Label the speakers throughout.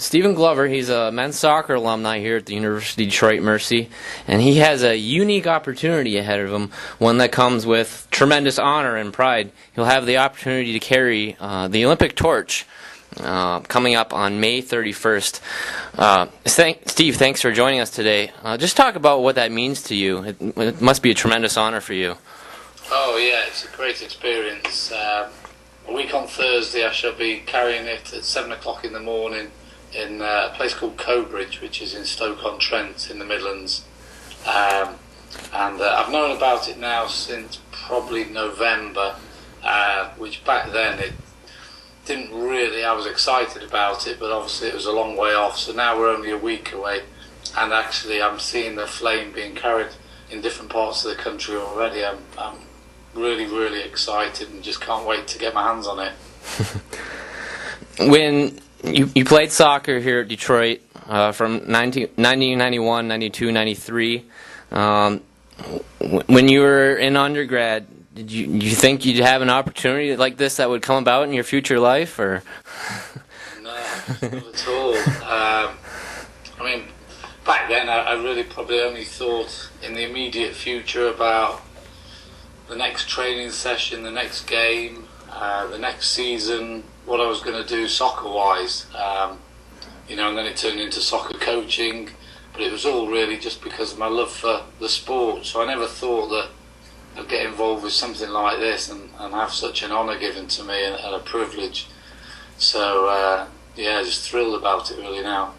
Speaker 1: Stephen Glover, he's a men's soccer alumni here at the University of Detroit Mercy, and he has a unique opportunity ahead of him, one that comes with tremendous honor and pride. He'll have the opportunity to carry the Olympic torch coming up on May 31st. Steve, thanks for joining us today. Just talk about what that means to you. It must be a tremendous honor for you.
Speaker 2: Oh yeah, it's a great experience. A week on Thursday I shall be carrying it at 7 o'clock in the morning in a place called Cobridge, which is in Stoke-on-Trent in the Midlands. And I've known about it now since probably November, which back then it didn't really, I was excited about it, but obviously it was a long way off, so now we're only a week away, and actually I'm seeing the flame being carried in different parts of the country already. I'm really, really excited and just can't wait to get my hands on it.
Speaker 1: When you played soccer here at Detroit from 1991, 92, 93, when you were in undergrad, did you think you'd have an opportunity like this that would come about in your future life, or?
Speaker 2: No, not at all. I mean, back then I really probably only thought in the immediate future about the next training session, the next game, the next season, what I was going to do soccer-wise. And then it turned into soccer coaching, but it was all really just because of my love for the sport. So I never thought that I'd get involved with something like this and have such an honour given to me and a privilege. So, just thrilled about it really now.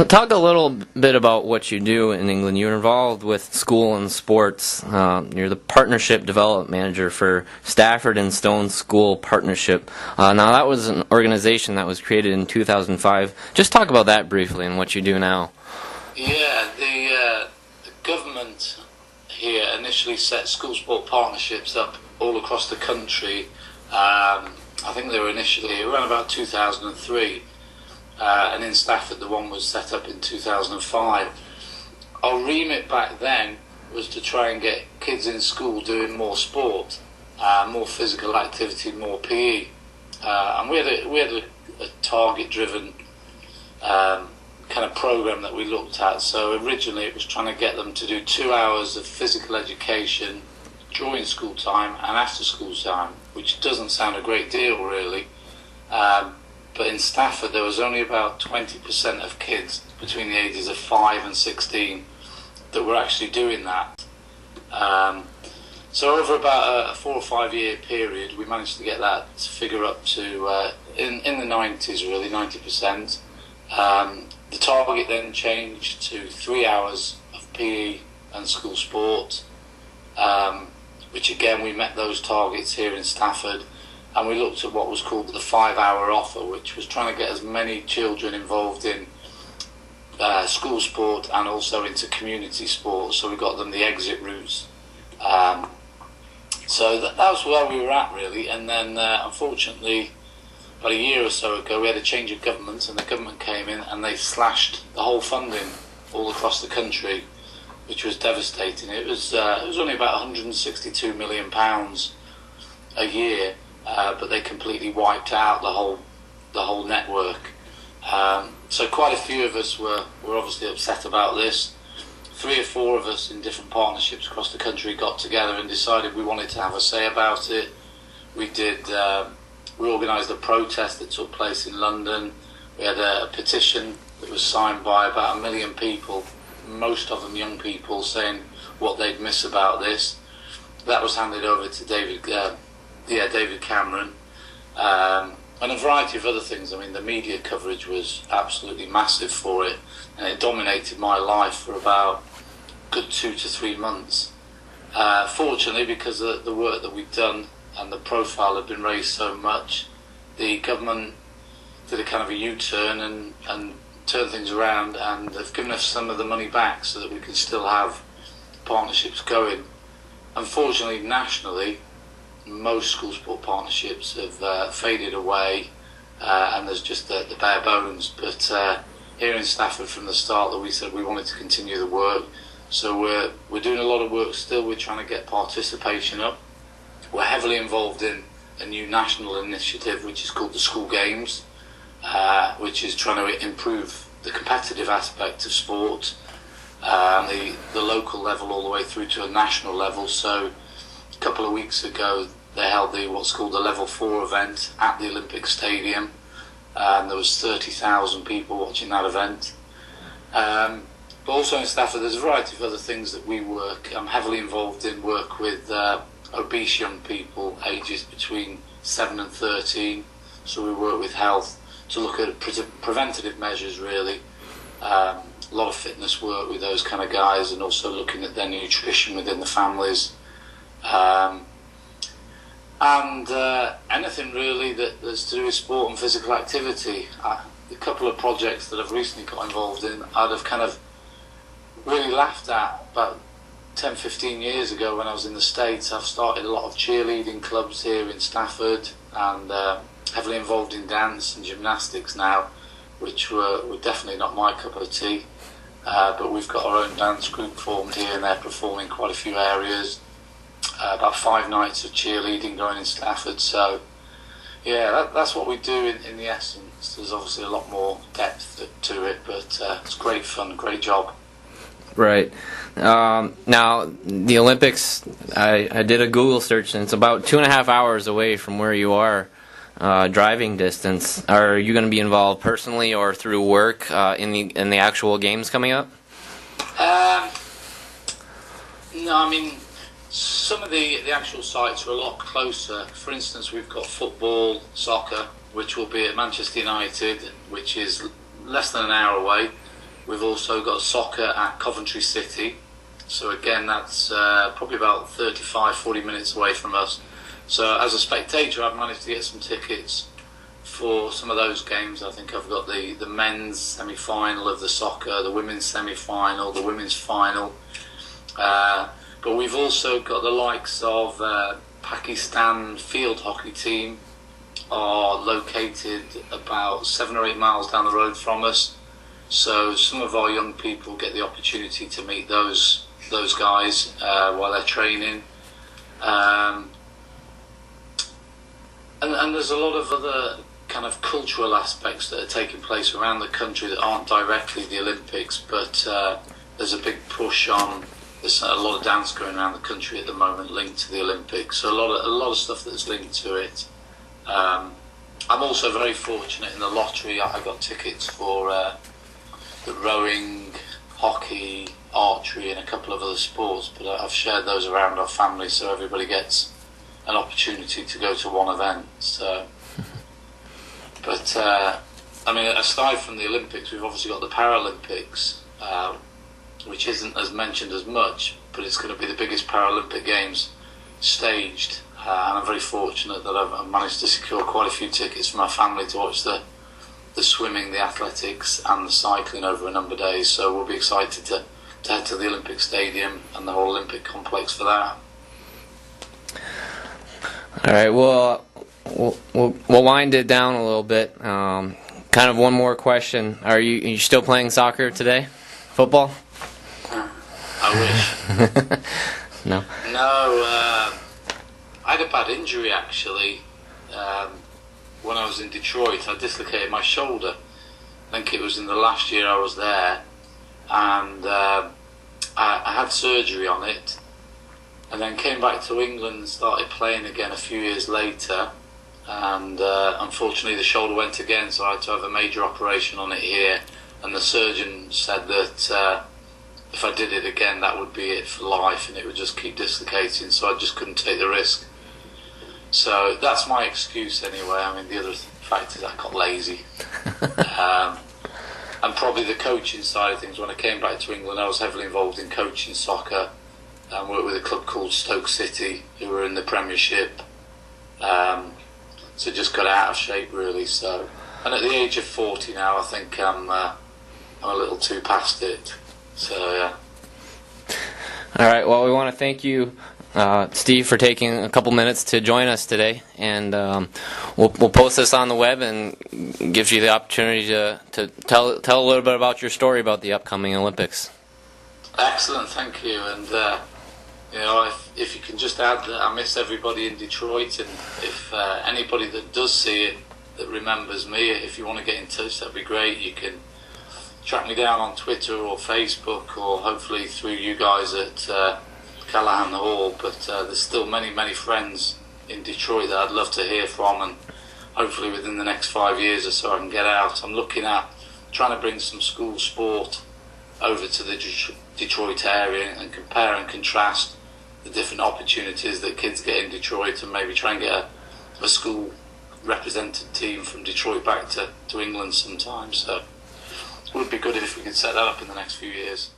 Speaker 1: Talk a little bit about what you do in England. You're involved with school and sports. You're the Partnership Development Manager for Stafford and Stone School Partnership. Now, that was an organization that was created in 2005. Just talk about that briefly and what you do now.
Speaker 2: Yeah, the government here initially set school sport partnerships up all across the country. I think they were initially around about 2003. And in Stafford the one was set up in 2005. Our remit back then was to try and get kids in school doing more sport, more physical activity, more PE. And we had a target-driven kind of program that we looked at. So originally it was trying to get them to do 2 hours of physical education during school time and after school time, which doesn't sound a great deal really. But in Stafford there was only about 20% of kids between the ages of 5 and 16 that were actually doing that. So over about a 4 or 5 year period we managed to get that figure up to in the 90s really, 90%. The target then changed to 3 hours of PE and school sport, which again we met those targets here in Stafford. And we looked at what was called the 5-hour offer, which was trying to get as many children involved in school sport and also into community sport. So we got them the exit routes. So that was where we were at really. And then unfortunately, about a year or so ago, we had a change of government, and the government came in and they slashed the whole funding all across the country, which was devastating. It was only about £162 million a year. But they completely wiped out the whole network. So quite a few of us were obviously upset about this. 3 or 4 of us in different partnerships across the country got together and decided we wanted to have a say about it. We organised a protest that took place in London. We had a petition that was signed by about 1 million people, most of them young people, saying what they'd miss about this. That was handed over to David Cameron, and a variety of other things. I mean, the media coverage was absolutely massive for it, and it dominated my life for about a good 2 to 3 months. Fortunately, because of the work that we'd done and the profile had been raised so much, the government did a kind of a U-turn and turned things around, and they've given us some of the money back so that we can still have partnerships going. Unfortunately, nationally, most school sport partnerships have faded away, and there's just the bare bones. But here in Stafford, from the start, that we said we wanted to continue the work. So we're doing a lot of work still. We're trying to get participation up. We're heavily involved in a new national initiative which is called the School Games, which is trying to improve the competitive aspect of sport, the local level all the way through to a national level. So a couple of weeks ago they held what's called the Level 4 event at the Olympic Stadium, and there was 30,000 people watching that event. But also in Stafford there's a variety of other things that I'm heavily involved in, work with obese young people ages between 7 and 13. So we work with health to look at preventative measures really. A lot of fitness work with those kind of guys, and also looking at their nutrition within the families. And anything really that's to do with sport and physical activity. A couple of projects that I've recently got involved in, I'd have kind of really laughed at about 10-15 years ago when I was in the States. I've started a lot of cheerleading clubs here in Stafford, and heavily involved in dance and gymnastics now, which were definitely not my cup of tea. But we've got our own dance group formed here, and they're performing quite a few areas. About 5 nights of cheerleading going in Stafford. So yeah, that's what we do in the essence. There's obviously a lot more depth to it, but it's great fun, great job.
Speaker 1: Right. Now, the Olympics, I did a Google search, and it's about 2.5 hours away from where you are, driving distance. Are you going to be involved personally or through work in the actual games coming up?
Speaker 2: No, I mean, some of the actual sites are a lot closer. For instance, we've got football, soccer, which will be at Manchester United, which is less than an hour away. We've also got soccer at Coventry City. So again, that's probably about 35-40 minutes away from us. So as a spectator, I've managed to get some tickets for some of those games. I think I've got the men's semi-final of the soccer, the women's semi-final, the women's final. But we've also got the likes of Pakistan field hockey team are located about 7 or 8 miles down the road from us. So some of our young people get the opportunity to meet those guys while they're training. And there's a lot of other kind of cultural aspects that are taking place around the country that aren't directly the Olympics, but there's a big push on. There's a lot of dance going around the country at the moment linked to the Olympics, so a lot of stuff that's linked to it. I'm also very fortunate in the lottery. I got tickets for the rowing, hockey, archery, and a couple of other sports, but I've shared those around our family so everybody gets an opportunity to go to one event. So, but I mean, aside from the Olympics, we've obviously got the Paralympics, which isn't as mentioned as much, but it's going to be the biggest Paralympic Games staged, and I'm very fortunate that I've managed to secure quite a few tickets for my family to watch the swimming, the athletics, and the cycling over a number of days. So we'll be excited to head to the Olympic Stadium and the whole Olympic complex for that.
Speaker 1: All right, well, we'll wind it down a little bit. Kind of one more question. Are you still playing soccer today? Football?
Speaker 2: I wish.
Speaker 1: No.
Speaker 2: No, I had a bad injury actually. When I was in Detroit, I dislocated my shoulder. I think it was in the last year I was there, and I had surgery on it, and then came back to England and started playing again a few years later, and unfortunately the shoulder went again, so I had to have a major operation on it here, and the surgeon said that if I did it again that would be it for life and it would just keep dislocating, so I just couldn't take the risk. So that's my excuse anyway. I mean, the other fact is I got lazy. And probably the coaching side of things. When I came back to England, I was heavily involved in coaching soccer and worked with a club called Stoke City, who were in the Premiership. So just got out of shape really. So, and at the age of 40 now, I think I'm a little too past it. So yeah.
Speaker 1: All right. Well, we want to thank you, Steve, for taking a couple minutes to join us today, and we'll post this on the web and gives you the opportunity to tell a little bit about your story about the upcoming Olympics.
Speaker 2: Excellent, thank you. And you know, if you can just add that I miss everybody in Detroit, and if anybody that does see it that remembers me. If you want to get in touch, that'd be great. You can track me down on Twitter or Facebook, or hopefully through you guys at Callahan Hall. But there's still many friends in Detroit that I'd love to hear from, and hopefully within the next 5 years or so I can get out. I'm looking at trying to bring some school sport over to the Detroit area and compare and contrast the different opportunities that kids get in Detroit, and maybe try and get a school represented team from Detroit back to England sometime. So it would be good if we could set that up in the next few years.